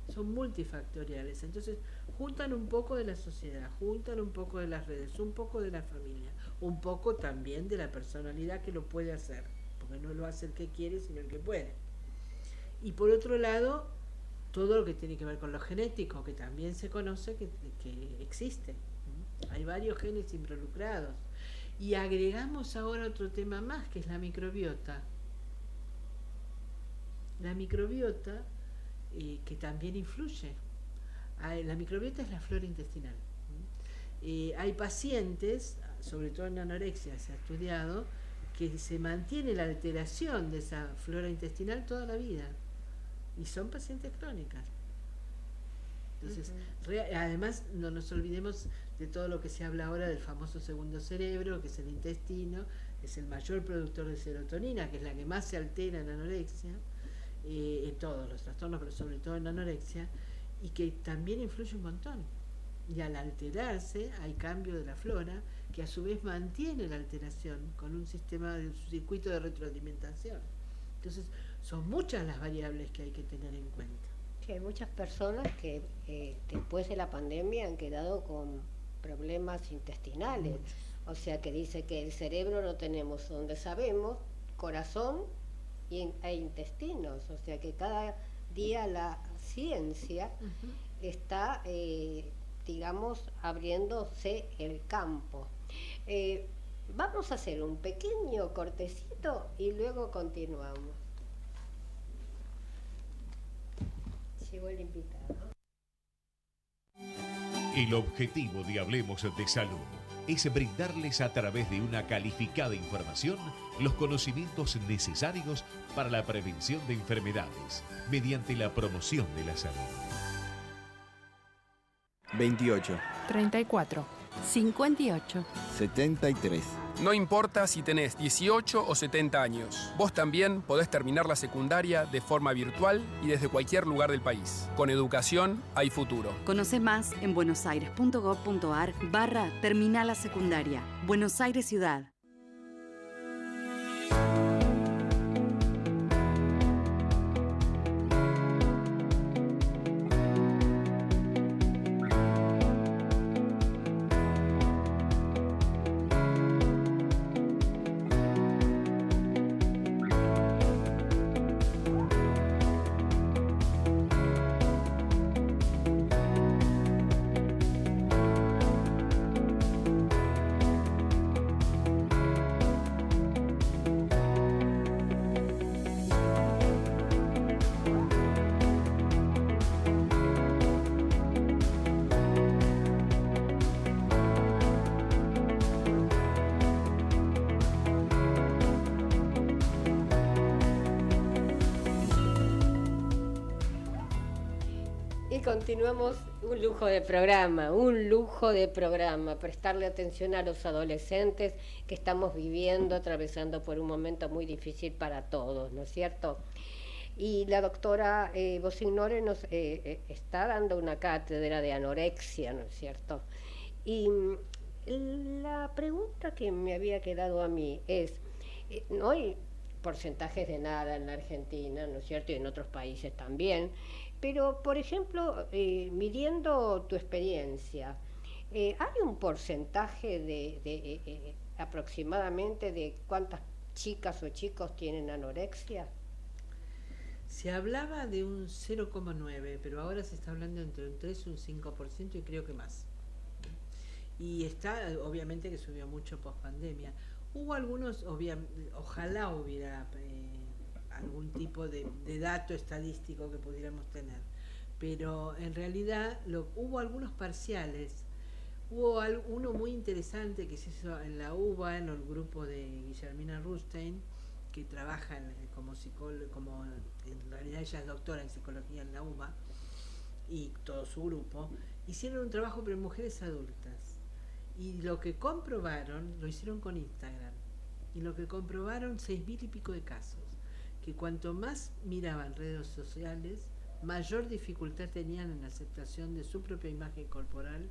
son multifactoriales. Entonces juntan un poco de la sociedad, juntan un poco de las redes, un poco de la familia, un poco también de la personalidad que lo puede hacer, porque no lo hace el que quiere, sino el que puede. Y por otro lado, todo lo que tiene que ver con lo genético, que también se conoce que existe. Hay varios genes involucrados. Y agregamos ahora otro tema más, que es la microbiota. La microbiota, que también influye. La microbiota es la flora intestinal. Hay pacientes, sobre todo en anorexia se ha estudiado, que se mantiene la alteración de esa flora intestinal toda la vida. Y son pacientes crónicas. Entonces, además no nos olvidemos de todo lo que se habla ahora del famoso segundo cerebro, que es el intestino, es el mayor productor de serotonina, que es la que más se altera en anorexia, en todos los trastornos, pero sobre todo en anorexia, y que también influye un montón. Y al alterarse hay cambio de la flora, que a su vez mantiene la alteración con un sistema de circuito de retroalimentación. Entonces, son muchas las variables que hay que tener en cuenta. Sí, hay muchas personas que después de la pandemia han quedado con problemas intestinales. O sea, que dice que el cerebro lo tenemos donde sabemos, corazón e intestinos. O sea, que cada día la ciencia está, digamos, abriéndose el campo. Vamos a hacer un pequeño cortecito y luego continuamos. Llegó el invitado. El objetivo de Hablemos de Salud es brindarles a través de una calificada información los conocimientos necesarios para la prevención de enfermedades mediante la promoción de la salud. 28, 34, 58, 73. No importa si tenés 18 o 70 años, vos también podés terminar la secundaria de forma virtual y desde cualquier lugar del país. Con educación hay futuro. Conoce más en buenosaires.gov.ar/terminal la secundaria. Buenos Aires Ciudad. Y continuamos, un lujo de programa, prestarle atención a los adolescentes que estamos viviendo, atravesando por un momento muy difícil para todos, ¿no es cierto? Y la doctora Bosignore nos está dando una cátedra de anorexia, ¿no es cierto? Y la pregunta que me había quedado a mí es, no hay porcentajes de nada en la Argentina, ¿no es cierto? Y en otros países también. Pero, por ejemplo, midiendo tu experiencia, ¿hay un porcentaje de aproximadamente de cuántas chicas o chicos tienen anorexia? Se hablaba de un 0,9, pero ahora se está hablando entre un 3 y un 5% y creo que más. Y está, obviamente que subió mucho post pandemia. Hubo algunos, ojalá hubiera algún tipo de dato estadístico que pudiéramos tener, pero en realidad hubo algunos parciales. Hubo uno muy interesante que se hizo en la UBA, en el grupo de Guillermina Rustein, que trabaja como psicóloga, como en realidad ella es doctora en psicología en la UBA, y todo su grupo hicieron un trabajo pero en mujeres adultas, y lo que comprobaron, lo hicieron con Instagram, y lo que comprobaron 6.000 y pico de casos, que cuanto más miraban redes sociales, mayor dificultad tenían en la aceptación de su propia imagen corporal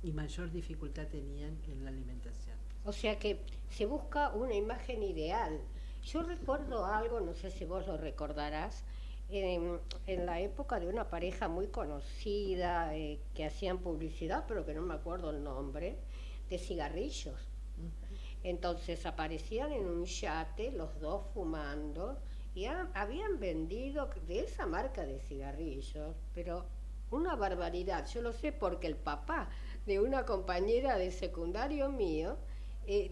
y mayor dificultad tenían en la alimentación. O sea que se busca una imagen ideal. Yo recuerdo algo, no sé si vos lo recordarás, en la época de una pareja muy conocida que hacían publicidad, pero que no me acuerdo el nombre, de cigarrillos. Entonces aparecían en un yate los dos fumando y habían vendido de esa marca de cigarrillos, pero una barbaridad. Yo lo sé porque el papá de una compañera de secundario mío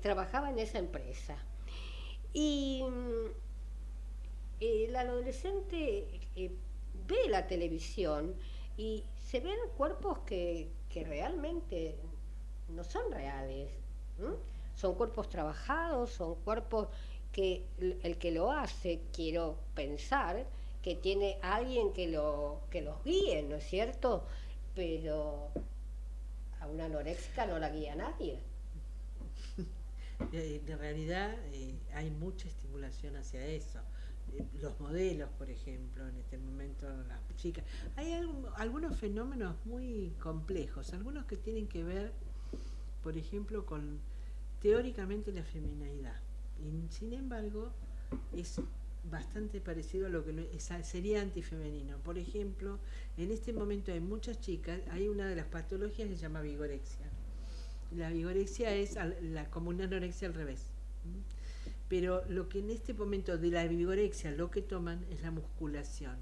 trabajaba en esa empresa. Y el adolescente ve la televisión y se ven cuerpos que realmente no son reales. Son cuerpos trabajados, son cuerpos que el que lo hace, quiero pensar, que tiene alguien que los guíe, ¿no es cierto? Pero a una anoréxica no la guía nadie. De realidad hay mucha estimulación hacia eso. Los modelos, por ejemplo, en este momento las chicas. Hay algunos fenómenos muy complejos, algunos que tienen que ver, por ejemplo, con teóricamente la feminidad. Y sin embargo, es bastante parecido a lo que sería antifemenino. Por ejemplo, en este momento hay muchas chicas, hay una de las patologías que se llama vigorexia. La vigorexia es como una anorexia al revés. Pero lo que en este momento de la vigorexia lo que toman es la musculación.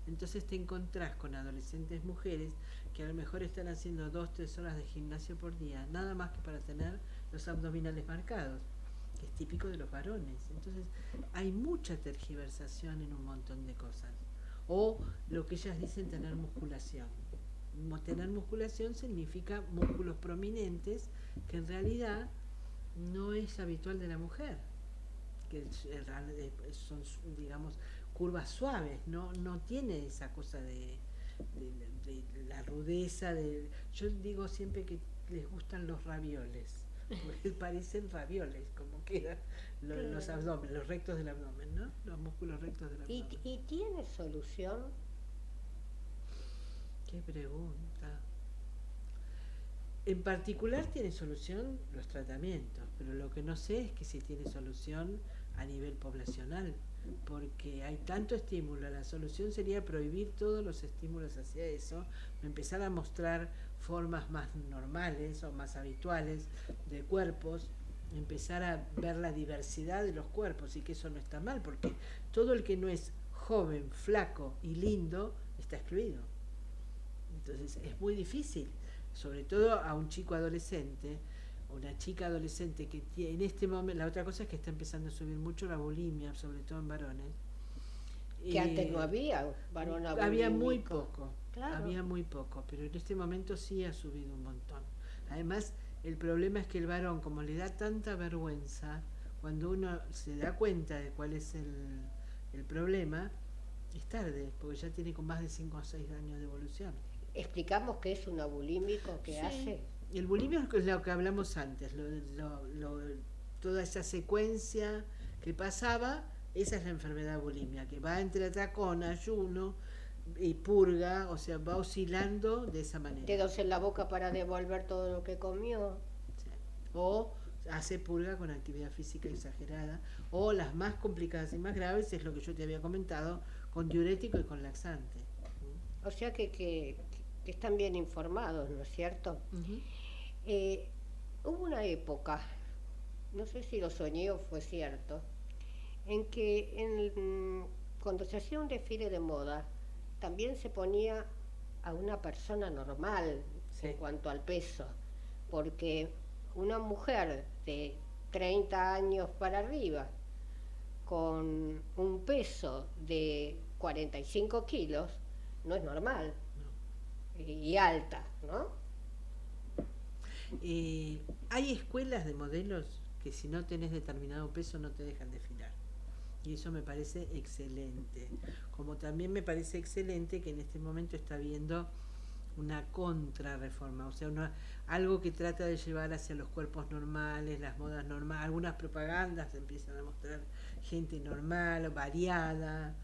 Entonces te encontrás con adolescentes mujeres que a lo mejor están haciendo 2-3 horas de gimnasio por día, nada más que para tener los abdominales marcados, que es típico de los varones. Entonces hay mucha tergiversación en un montón de cosas. O lo que ellas dicen tener musculación. Tener musculación significa músculos prominentes, que en realidad no es habitual de la mujer, que son, digamos, curvas suaves, no tiene esa cosa de la rudeza. Yo digo siempre que les gustan los ravioles, porque parecen ravioles, como quedan los abdomen, los rectos del abdomen, ¿no? Los músculos rectos del abdomen. ¿Y tiene solución? Qué pregunta. En particular tiene solución los tratamientos, pero lo que no sé es que si tiene solución a nivel poblacional, porque hay tanto estímulo. La solución sería prohibir todos los estímulos hacia eso, empezar a mostrar formas más normales o más habituales de cuerpos, empezar a ver la diversidad de los cuerpos, y que eso no está mal, porque todo el que no es joven, flaco y lindo está excluido. Entonces es muy difícil, sobre todo a un chico adolescente, una chica adolescente que tiene, en este momento, la otra cosa es que está empezando a subir mucho la bulimia, sobre todo en varones. Que antes no había varón bulímico. Había muy poco, claro. Había muy poco, pero en este momento sí ha subido un montón. Además, el problema es que el varón, como le da tanta vergüenza, cuando uno se da cuenta de cuál es el problema, Es tarde, porque ya tiene con más de 5 o 6 años de evolución. Explicamos qué es una bulímico, qué hace. El bulimio es lo que hablamos antes, toda esa secuencia que pasaba, esa es la enfermedad bulimia, que va entre atracón, ayuno y purga, o sea, va oscilando de esa manera. Dedos en la boca para devolver todo lo que comió. Sí. O hace purga con actividad física exagerada, o las más complicadas y más graves es lo que yo te había comentado, con diurético y con laxante. O sea que están bien informados, ¿no es cierto? Hubo una época, no sé si lo soñé o fue cierto, en que cuando se hacía un desfile de moda, también se ponía a una persona normal en cuanto al peso, porque una mujer de 30 años para arriba, con un peso de 45 kilos, no es normal. Y alta, ¿no? Hay escuelas de modelos que si no tenés determinado peso no te dejan desfilar. Y eso me parece excelente. Como también me parece excelente que en este momento está habiendo una contrarreforma, o sea, algo que trata de llevar hacia los cuerpos normales, las modas normales. Algunas propagandas empiezan a mostrar gente normal, variada,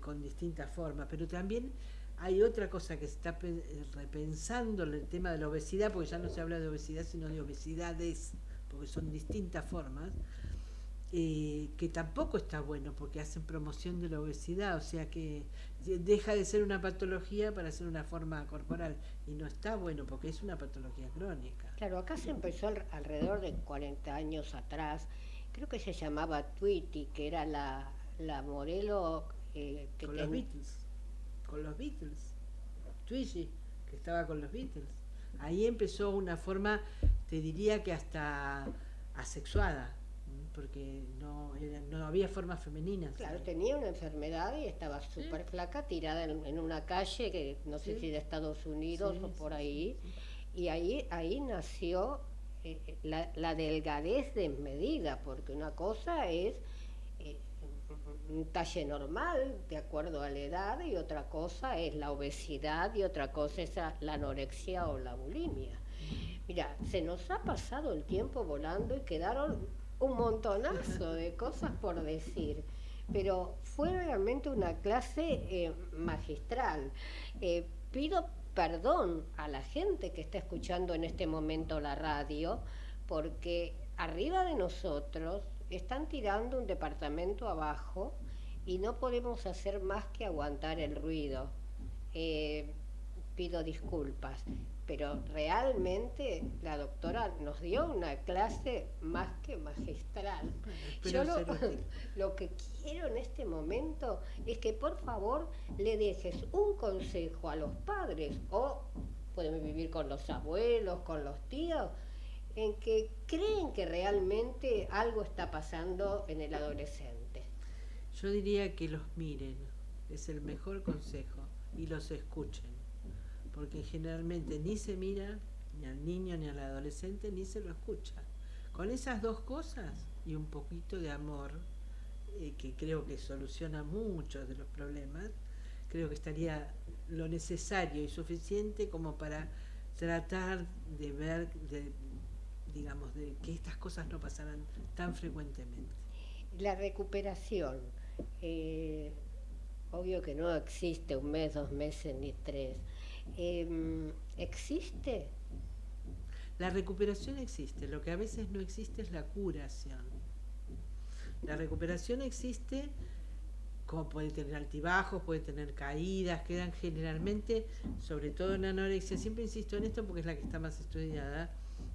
con distintas formas, pero también hay otra cosa que se está repensando el tema de la obesidad, porque ya no se habla de obesidad, sino de obesidades, porque son distintas formas, que tampoco está bueno, porque hacen promoción de la obesidad, o sea que deja de ser una patología para ser una forma corporal, y no está bueno, porque es una patología crónica. Claro, acá se empezó alrededor de 40 años atrás, creo que se llamaba Tweety, que era la modelo que con los Beatles. Con los Beatles, Twiggy, que estaba con los Beatles. Ahí empezó una forma, te diría que hasta asexuada, porque no había formas femeninas. Claro, tenía una enfermedad y estaba súper flaca, tirada en una calle, que no sé si de Estados Unidos o por ahí, y ahí nació la delgadez desmedida, porque una cosa es un talle normal de acuerdo a la edad, y otra cosa es la obesidad, y otra cosa es la anorexia o la bulimia. Mira, se nos ha pasado el tiempo volando y quedaron un montonazo de cosas por decir, pero fue realmente una clase magistral. Pido perdón a la gente que está escuchando en este momento la radio, porque arriba de nosotros están tirando un departamento abajo y no podemos hacer más que aguantar el ruido. Pido disculpas, pero realmente la doctora nos dio una clase más que magistral. Yo lo que quiero en este momento es que por favor le dejes un consejo a los padres, o pueden vivir con los abuelos, con los tíos, en que creen que realmente algo está pasando en el adolescente. Yo diría que los miren, es el mejor consejo, y los escuchen, porque generalmente ni se mira ni al niño ni al adolescente, ni se lo escucha. Con esas dos cosas y un poquito de amor, que creo que soluciona muchos de los problemas, creo que estaría lo necesario y suficiente como para tratar de ver, digamos, de que estas cosas no pasaran tan frecuentemente. La recuperación, obvio que no existe 1 mes, 2 meses ni 3. ¿Existe? La recuperación existe, lo que a veces no existe es la curación. La recuperación existe, como puede tener altibajos, puede tener caídas, quedan generalmente, sobre todo en anorexia, siempre insisto en esto porque es la que está más estudiada,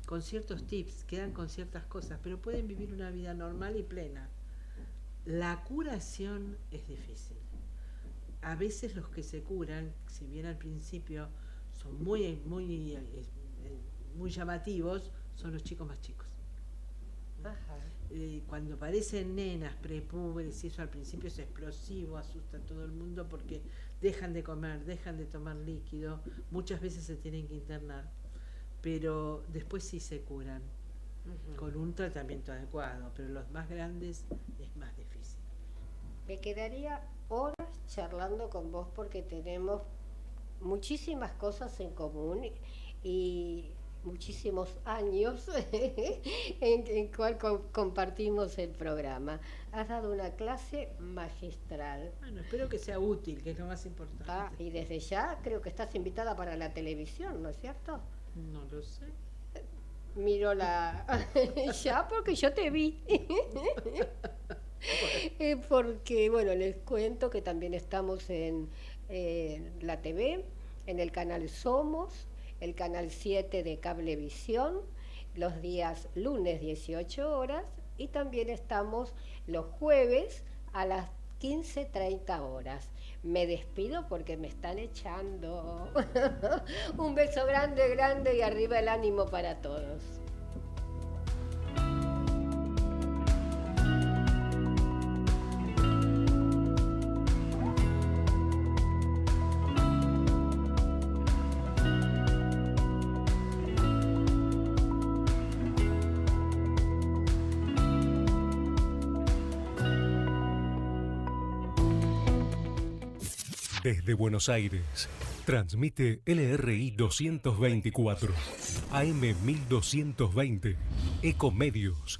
con ciertos tips, quedan con ciertas cosas, pero pueden vivir una vida normal y plena. La curación es difícil. A veces los que se curan, si bien al principio son muy llamativos, son los chicos más chicos. Cuando parecen nenas, prepúberes, y eso al principio es explosivo, asusta a todo el mundo porque dejan de comer, dejan de tomar líquido, muchas veces se tienen que internar, pero después sí se curan con un tratamiento adecuado, pero los más grandes es más difícil. Me quedaría horas charlando con vos porque tenemos muchísimas cosas en común y muchísimos años en cual compartimos el programa. Has dado una clase magistral. Bueno, espero que sea útil, que es lo más importante. Y desde ya creo que estás invitada para la televisión, ¿no es cierto? No lo sé. Miro ya porque yo te vi. Porque, bueno, les cuento que también estamos en la TV, en el canal Somos, el canal 7 de Cablevisión, los días lunes 18 horas, y también estamos los jueves a las 15:30 horas. Me despido porque me están echando. Un beso grande, grande y arriba el ánimo para todos. Desde Buenos Aires, transmite LRI 224, AM 1220, Ecomedios,